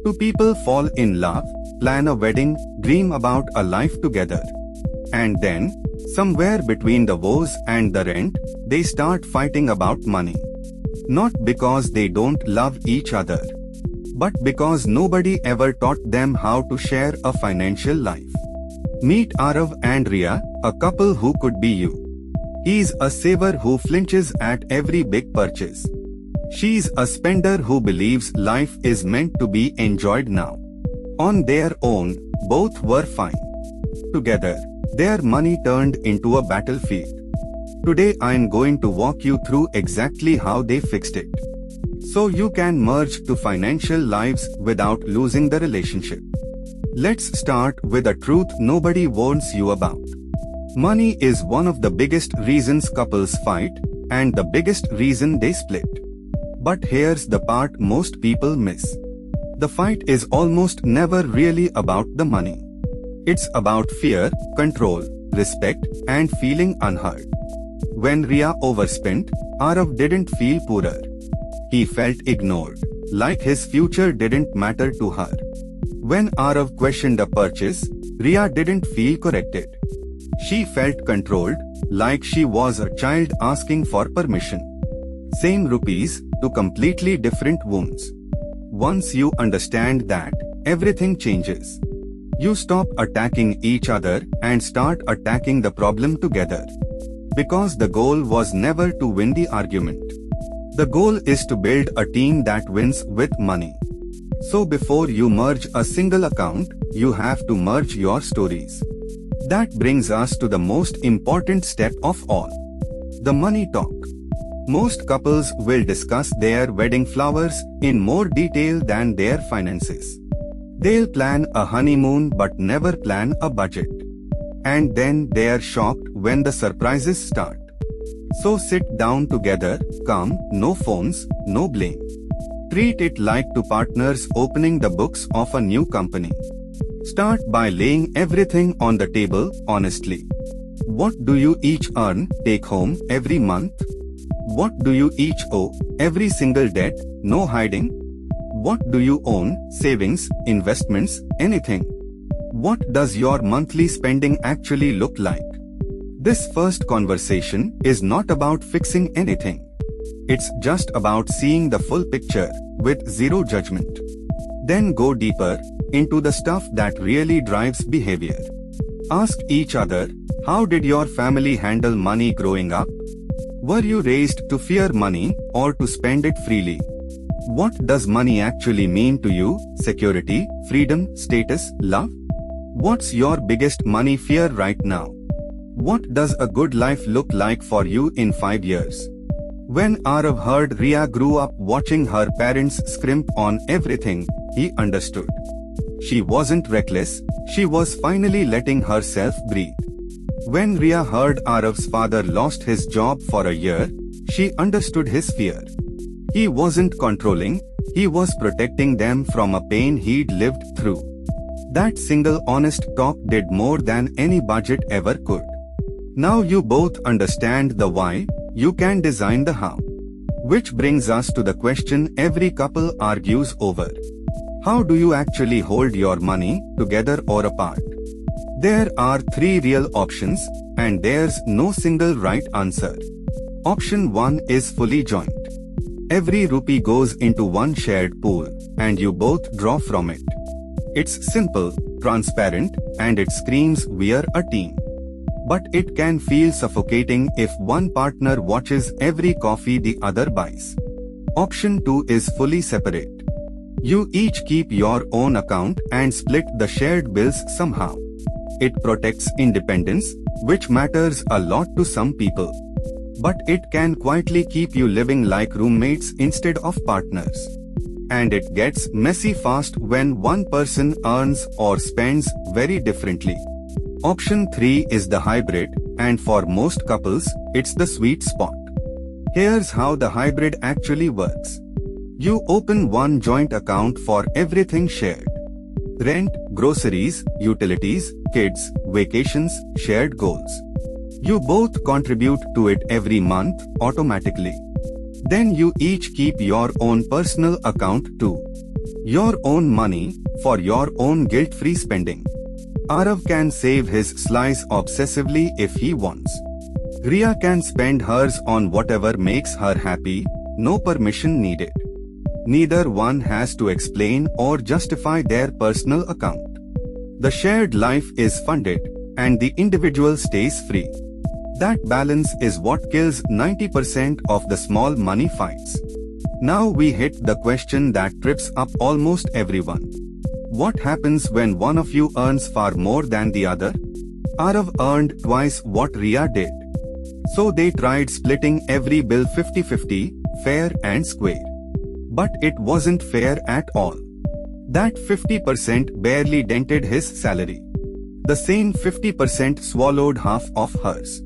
Two people fall in love, plan a wedding, dream about a life together. And then, somewhere between the vows and the rent, they start fighting about money. Not because they don't love each other, but because nobody ever taught them how to share a financial life. Meet Arav and Ria, a couple who could be you. He's a saver who flinches at every big purchase. She's a spender who believes life is meant to be enjoyed now. On their own, both were fine. Together, their money turned into a battlefield. Today I'm going to walk you through exactly how they fixed it, so you can merge two financial lives without losing the relationship. Let's start with a truth nobody warns you about. Money is one of the biggest reasons couples fight, and the biggest reason they split. But here's the part most people miss. The fight is almost never really about the money. It's about fear, control, respect, and feeling unheard. When Ria overspent, Arav didn't feel poorer. He felt ignored, like his future didn't matter to her. When Arav questioned a purchase, Ria didn't feel corrected. She felt controlled, like she was a child asking for permission. Same rupees, two completely different wounds. Once you understand that, everything changes. You stop attacking each other and start attacking the problem together. Because the goal was never to win the argument. The goal is to build a team that wins with money. So before you merge a single account, you have to merge your stories. That brings us to the most important step of all. The money talk. Most couples will discuss their wedding flowers in more detail than their finances. They'll plan a honeymoon but never plan a budget. And then they're shocked when the surprises start. So sit down together, calm, no phones, no blame. Treat it like two partners opening the books of a new company. Start by laying everything on the table honestly. What do you each earn, take home every month? What do you each owe, every single debt, no hiding? What do you own, savings, investments, anything? What does your monthly spending actually look like? This first conversation is not about fixing anything. It's just about seeing the full picture, with zero judgment. Then go deeper, into the stuff that really drives behavior. Ask each other, how did your family handle money growing up? Were you raised to fear money, or to spend it freely? What does money actually mean to you? Security, freedom, status, love? What's your biggest money fear right now? What does a good life look like for you in 5 years? When Arav heard Ria grew up watching her parents scrimp on everything, he understood. She wasn't reckless, she was finally letting herself breathe. When Ria heard Arav's father lost his job for a year, she understood his fear. He wasn't controlling, he was protecting them from a pain he'd lived through. That single honest talk did more than any budget ever could. Now you both understand the why, you can design the how. Which brings us to the question every couple argues over. How do you actually hold your money, together or apart? There are 3 real options, and there's no single right answer. Option 1 is fully joint. Every rupee goes into one shared pool, and you both draw from it. It's simple, transparent, and it screams we're a team. But it can feel suffocating if one partner watches every coffee the other buys. Option 2 is fully separate. You each keep your own account and split the shared bills somehow. It protects independence, which matters a lot to some people. But it can quietly keep you living like roommates instead of partners. And it gets messy fast when one person earns or spends very differently. Option 3 is the hybrid, and for most couples, it's the sweet spot. Here's how the hybrid actually works. You open one joint account for everything shared. Rent, groceries, utilities, kids, vacations, shared goals. You both contribute to it every month, automatically. Then you each keep your own personal account too. Your own money, for your own guilt-free spending. Arav can save his slice obsessively if he wants. Ria can spend hers on whatever makes her happy, no permission needed. Neither one has to explain or justify their personal account. The shared life is funded, and the individual stays free. That balance is what kills 90% of the small money fights. Now we hit the question that trips up almost everyone. What happens when one of you earns far more than the other? Arav earned twice what Ria did. So they tried splitting every bill 50-50, fair and square. But it wasn't fair at all. That 50% barely dented his salary. The sane 50% swallowed half of hers.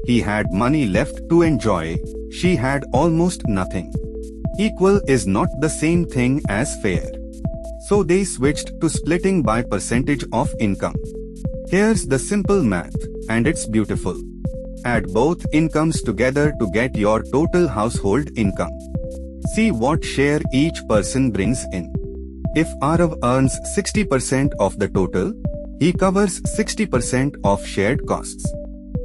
He had money left to enjoy, she had almost nothing. Equal is not the same thing as fair. So they switched to splitting by percentage of income. Here's the simple math, and it's beautiful. Add both incomes together to get your total household income. See what share each person brings in. If Arav earns 60% of the total, he covers 60% of shared costs.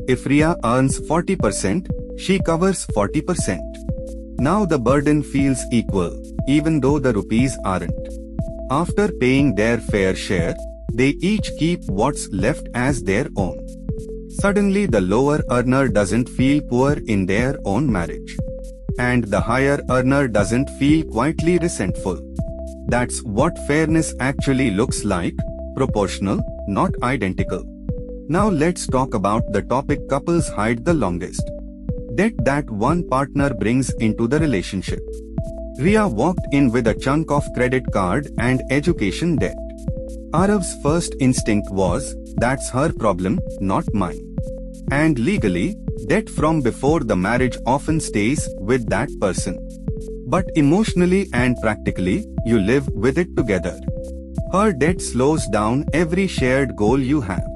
If Ria earns 40%, she covers 40%. Now the burden feels equal, even though the rupees aren't. After paying their fair share, they each keep what's left as their own. Suddenly the lower earner doesn't feel poor in their own marriage. And the higher earner doesn't feel quietly resentful. That's what fairness actually looks like, proportional, not identical. Now let's talk about the topic couples hide the longest. Debt that one partner brings into the relationship. Ria walked in with a chunk of credit card and education debt. Arav's first instinct was, that's her problem, not mine. And legally, debt from before the marriage often stays with that person. But emotionally and practically, you live with it together. Her debt slows down every shared goal you have.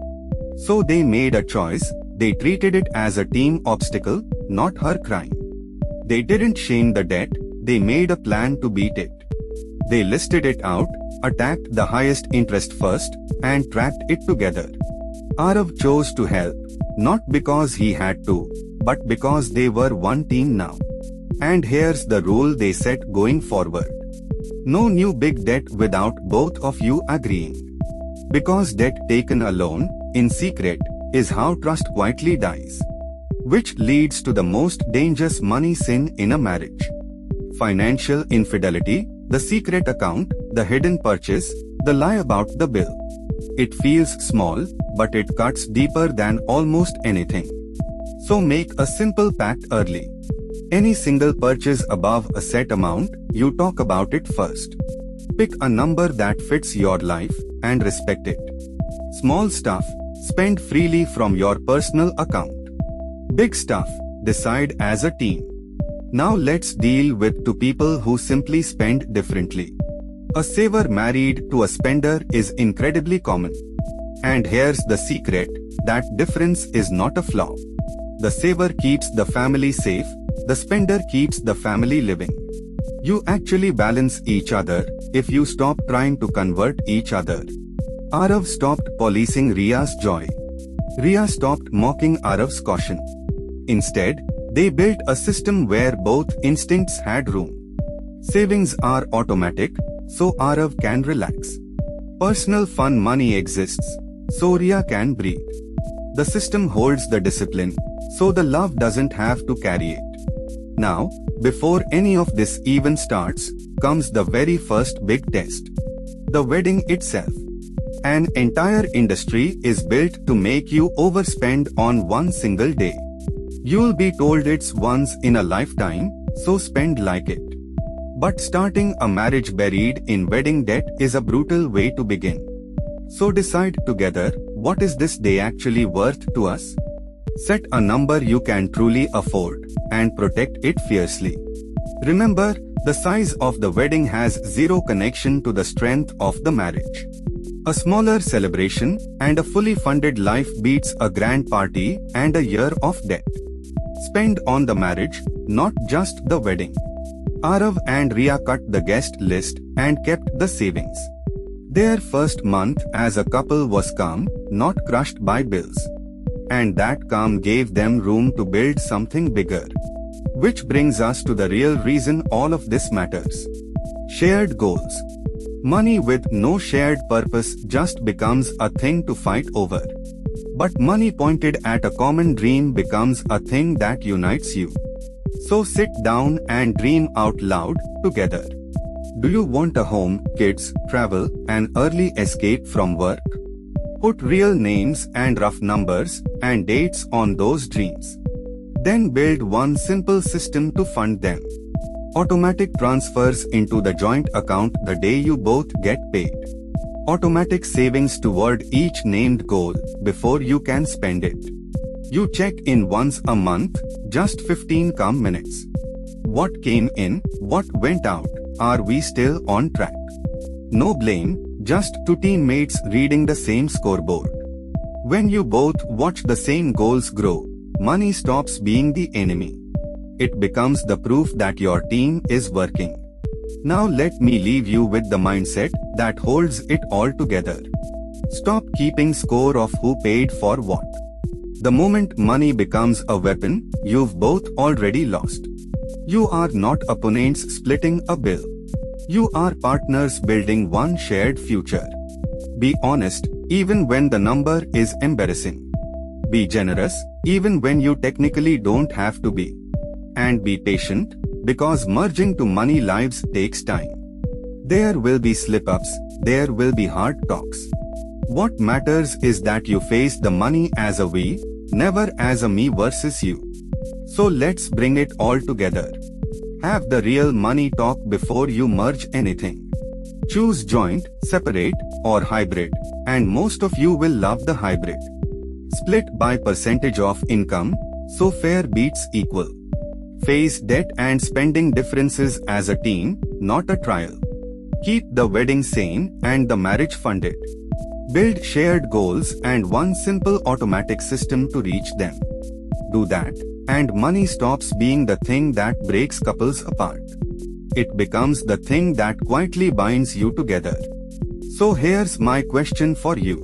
So they made a choice, they treated it as a team obstacle, not her crime. They didn't shame the debt, they made a plan to beat it. They listed it out, attacked the highest interest first, and tracked it together. Arav chose to help, not because he had to, but because they were one team now. And here's the rule they set going forward. No new big debt without both of you agreeing. Because debt taken alone, in secret, is how trust quietly dies. Which leads to the most dangerous money sin in a marriage. Financial infidelity, the secret account, the hidden purchase, the lie about the bill. It feels small, but it cuts deeper than almost anything. So make a simple pact early. Any single purchase above a set amount, you talk about it first. Pick a number that fits your life and respect it. Small stuff, spend freely from your personal account. Big stuff, decide as a team. Now let's deal with two people who simply spend differently. A saver married to a spender is incredibly common. And here's the secret, that difference is not a flaw. The saver keeps the family safe, the spender keeps the family living. You actually balance each other if you stop trying to convert each other. Arav stopped policing Ria's joy. Ria stopped mocking Arav's caution. Instead, they built a system where both instincts had room. Savings are automatic, so Arav can relax. Personal fun money exists, so Ria can breathe. The system holds the discipline, so the love doesn't have to carry it. Now, before any of this even starts, comes the very first big test. The wedding itself. An entire industry is built to make you overspend on one single day. You'll be told it's once in a lifetime, so spend like it. But starting a marriage buried in wedding debt is a brutal way to begin. So decide together, what is this day actually worth to us? Set a number you can truly afford, and protect it fiercely. Remember, the size of the wedding has zero connection to the strength of the marriage. A smaller celebration and a fully funded life beats a grand party and a year of debt. Spend on the marriage, not just the wedding. Arav and Ria cut the guest list and kept the savings. Their first month as a couple was calm, not crushed by bills. And that calm gave them room to build something bigger. Which brings us to the real reason all of this matters. Shared goals. Money with no shared purpose just becomes a thing to fight over. But money pointed at a common dream becomes a thing that unites you. So sit down and dream out loud together. Do you want a home, kids, travel, an early escape from work? Put real names and rough numbers and dates on those dreams. Then build one simple system to fund them. Automatic transfers into the joint account the day you both get paid. Automatic savings toward each named goal before you can spend it. You check in once a month, just 15 calm minutes. What came in, what went out, are we still on track? No blame, just two teammates reading the same scoreboard. When you both watch the same goals grow, money stops being the enemy. It becomes the proof that your team is working. Now let me leave you with the mindset that holds it all together. Stop keeping score of who paid for what. The moment money becomes a weapon, you've both already lost. You are not opponents splitting a bill. You are partners building one shared future. Be honest, even when the number is embarrassing. Be generous, even when you technically don't have to be. And be patient, because merging to money lives takes time. There will be slip-ups, there will be hard talks. What matters is that you face the money as a we, never as a me versus you. So let's bring it all together. Have the real money talk before you merge anything. Choose joint, separate, or hybrid, and most of you will love the hybrid. Split by percentage of income, so fair beats equal. Face debt and spending differences as a team, not a trial. Keep the wedding sane and the marriage funded. Build shared goals and one simple automatic system to reach them. Do that, and money stops being the thing that breaks couples apart. It becomes the thing that quietly binds you together. So here's my question for you.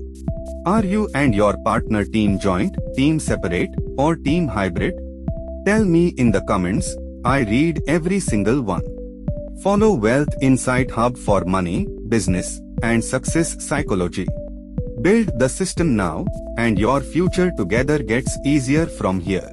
Are you and your partner team joint, team separate, or team hybrid? Tell me in the comments. I read every single one. Follow Wealth Insight Hub for money, business, and success psychology. Build the system now, and your future together gets easier from here.